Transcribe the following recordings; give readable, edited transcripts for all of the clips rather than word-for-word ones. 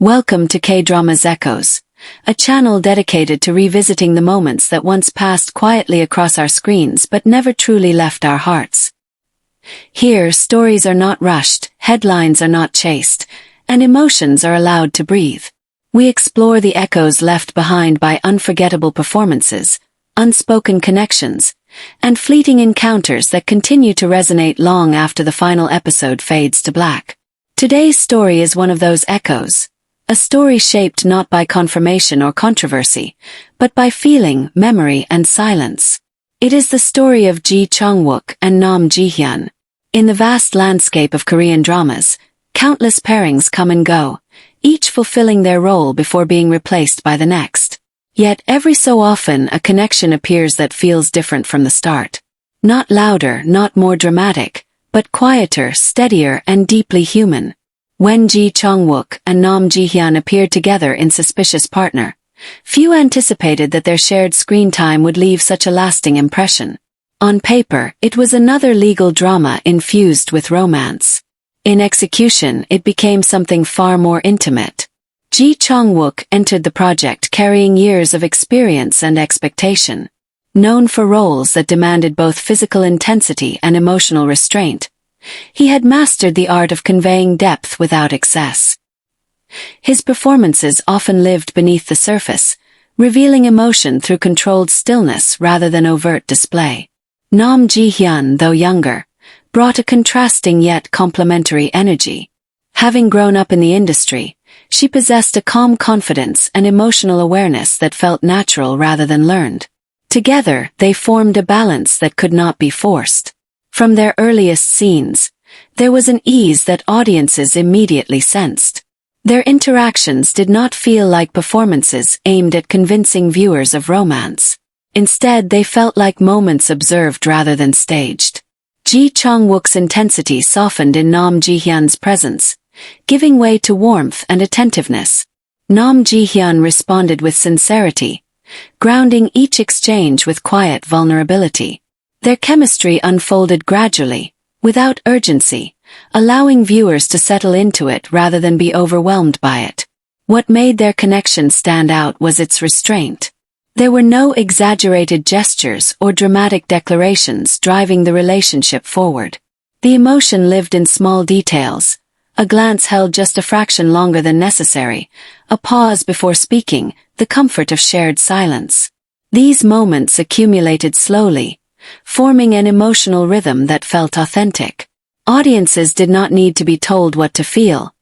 Welcome to K-Drama's Echoes, a channel dedicated to revisiting the moments that once passed quietly across our screens but never truly left our hearts. Here, stories are not rushed, headlines are not chased, and emotions are allowed to breathe. We explore the echoes left behind by unforgettable performances, unspoken connections, and fleeting encounters that continue to resonate long after the final episode fades to black. Today's story is one of those echoes, a story shaped not by confirmation or controversy, but by feeling, memory, and silence. It is the story of Chang-wook and Nam Ji-hyun. In the vast landscape of Korean dramas, countless pairings come and go, each fulfilling their role before being replaced by the next. Yet every so often a connection appears that feels different from the start. Not louder, not more dramatic, but quieter, steadier, and deeply human. When Chang-wook and Nam Ji-hyun appeared together in Suspicious Partner, few anticipated that their shared screen time would leave such a lasting impression. On paper, it was another legal drama infused with romance. In execution, it became something far more intimate. Chang-wook entered the project carrying years of experience and expectation. Known for roles that demanded both physical intensity and emotional restraint, he had mastered the art of conveying depth without excess. His performances often lived beneath the surface, revealing emotion through controlled stillness rather than overt display. Nam Ji-hyun, though younger, brought a contrasting yet complementary energy. Having grown up in the industry, she possessed a calm confidence and emotional awareness that felt natural rather than learned. Together, they formed a balance that could not be forced. From their earliest scenes, there was an ease that audiences immediately sensed. Their interactions did not feel like performances aimed at convincing viewers of romance. Instead, they felt like moments observed rather than staged. Chang-wook's intensity softened in Nam Ji-hyun's presence, giving way to warmth and attentiveness. Nam Ji-hyun responded with sincerity, grounding each exchange with quiet vulnerability. Their chemistry unfolded gradually, without urgency, allowing viewers to settle into it rather than be overwhelmed by it. What made their connection stand out was its restraint. There were no exaggerated gestures or dramatic declarations driving the relationship forward. The emotion lived in small details, a glance held just a fraction longer than necessary, a pause before speaking, the comfort of shared silence. These moments accumulated slowly, forming an emotional rhythm that felt authentic. Audiences did not need to be told what to feel.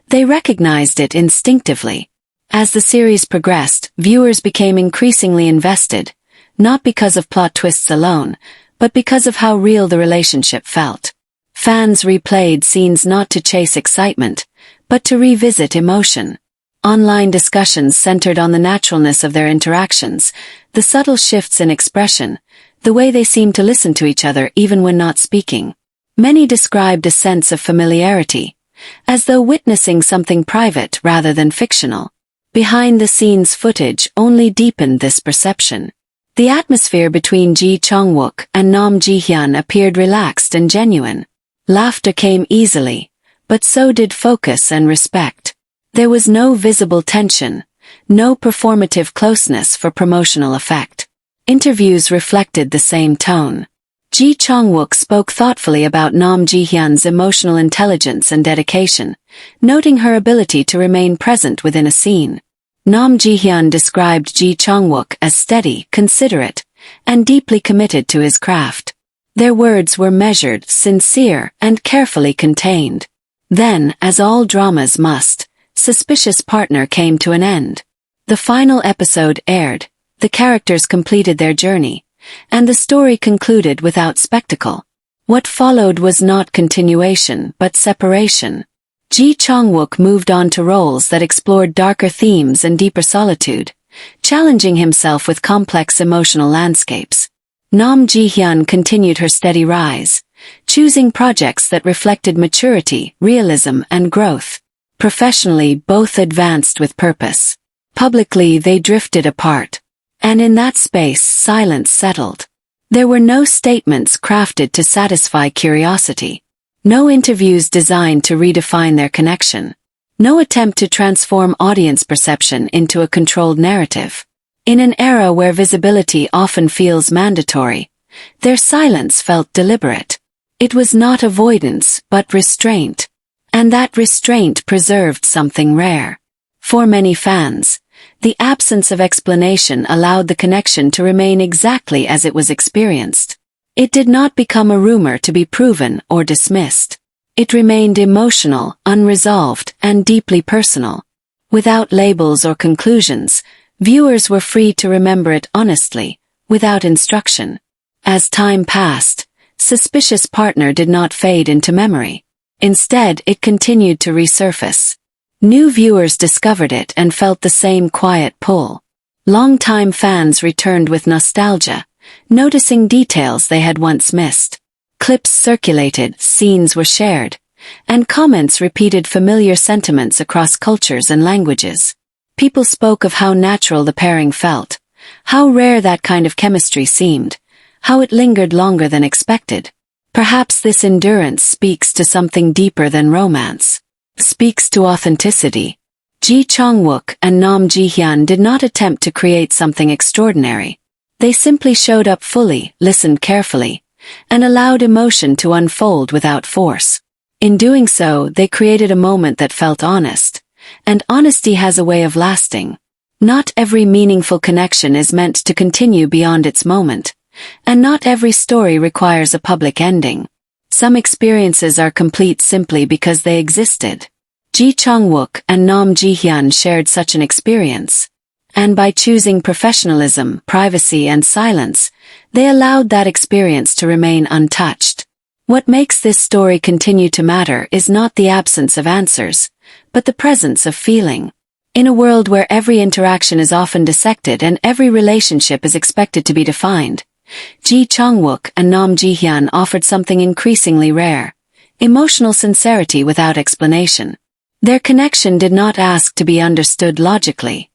They recognized it instinctively. As the series progressed, viewers became increasingly invested, not because of plot twists alone, but because of how real the relationship felt. Fans replayed scenes not to chase excitement, but to revisit emotion. Online discussions centered on the naturalness of their interactions, the subtle shifts in expression, the way they seemed to listen to each other even when not speaking. Many described a sense of familiarity, as though witnessing something private rather than fictional. Behind-the-scenes footage only deepened this perception. The atmosphere between Chang-wook and Nam Ji-hyun appeared relaxed and genuine. Laughter came easily, but so did focus and respect. There was no visible tension, no performative closeness for promotional effect. Interviews reflected the same tone. Chang-wook spoke thoughtfully about Nam Ji-hyun's emotional intelligence and dedication, noting her ability to remain present within a scene. Nam Ji-hyun described Chang-wook as steady, considerate, and deeply committed to his craft. Their words were measured, sincere, and carefully contained. Then, as all dramas must, Suspicious Partner came to an end. The final episode aired, the characters completed their journey, and the story concluded without spectacle. What followed was not continuation but separation. Chang-wook moved on to roles that explored darker themes and deeper solitude, challenging himself with complex emotional landscapes. Nam Ji-hyun continued her steady rise, choosing projects that reflected maturity, realism, and growth. Professionally, both advanced with purpose. Publicly, they drifted apart. And in that space, silence settled. There were no statements crafted to satisfy curiosity. No interviews designed to redefine their connection. No attempt to transform audience perception into a controlled narrative. In an era where visibility often feels mandatory, their silence felt deliberate. It was not avoidance, but restraint. And that restraint preserved something rare. For many fans, the absence of explanation allowed the connection to remain exactly as it was experienced. It did not become a rumor to be proven or dismissed. It remained emotional, unresolved, and deeply personal. Without labels or conclusions, viewers were free to remember it honestly, without instruction. As time passed, Suspicious Partner did not fade into memory. Instead, it continued to resurface. New viewers discovered it and felt the same quiet pull. Longtime fans returned with nostalgia, noticing details they had once missed. Clips circulated, scenes were shared, and comments repeated familiar sentiments across cultures and languages. People spoke of how natural the pairing felt, how rare that kind of chemistry seemed, how it lingered longer than expected. Perhaps this endurance speaks to something deeper than romance. Speaks to authenticity. Chang-wook and Nam Ji-hyun did not attempt to create something extraordinary. They simply showed up fully, listened carefully, and allowed emotion to unfold without force. In doing so, they created a moment that felt honest. And honesty has a way of lasting. Not every meaningful connection is meant to continue beyond its moment. And not every story requires a public ending. Some experiences are complete simply because they existed. Chang-wook and Nam Ji-hyun shared such an experience. And by choosing professionalism, privacy, and silence, they allowed that experience to remain untouched. What makes this story continue to matter is not the absence of answers, but the presence of feeling. In a world where every interaction is often dissected and every relationship is expected to be defined, Chang-wook and Nam Ji-hyun offered something increasingly rare: emotional sincerity without explanation. Their connection did not ask to be understood logically.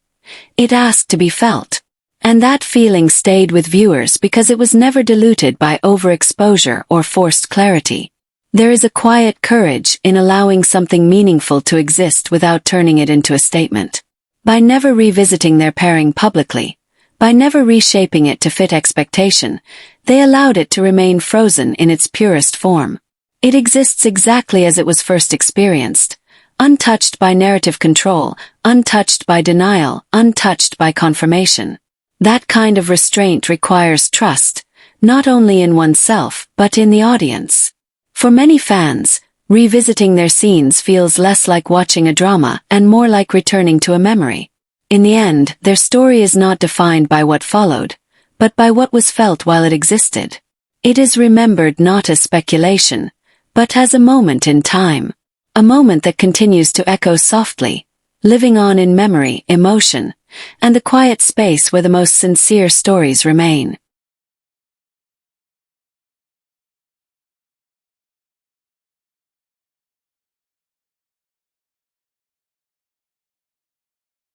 It asked to be felt. And that feeling stayed with viewers because it was never diluted by overexposure or forced clarity. There is a quiet courage in allowing something meaningful to exist without turning it into a statement. By never revisiting their pairing publicly, by never reshaping it to fit expectation, they allowed it to remain frozen in its purest form. It exists exactly as it was first experienced, untouched by narrative control, untouched by denial, untouched by confirmation. That kind of restraint requires trust, not only in oneself, but in the audience. For many fans, revisiting their scenes feels less like watching a drama and more like returning to a memory. In the end, their story is not defined by what followed, but by what was felt while it existed. It is remembered not as speculation, but as a moment in time. A moment that continues to echo softly, living on in memory, emotion, and the quiet space where the most sincere stories remain.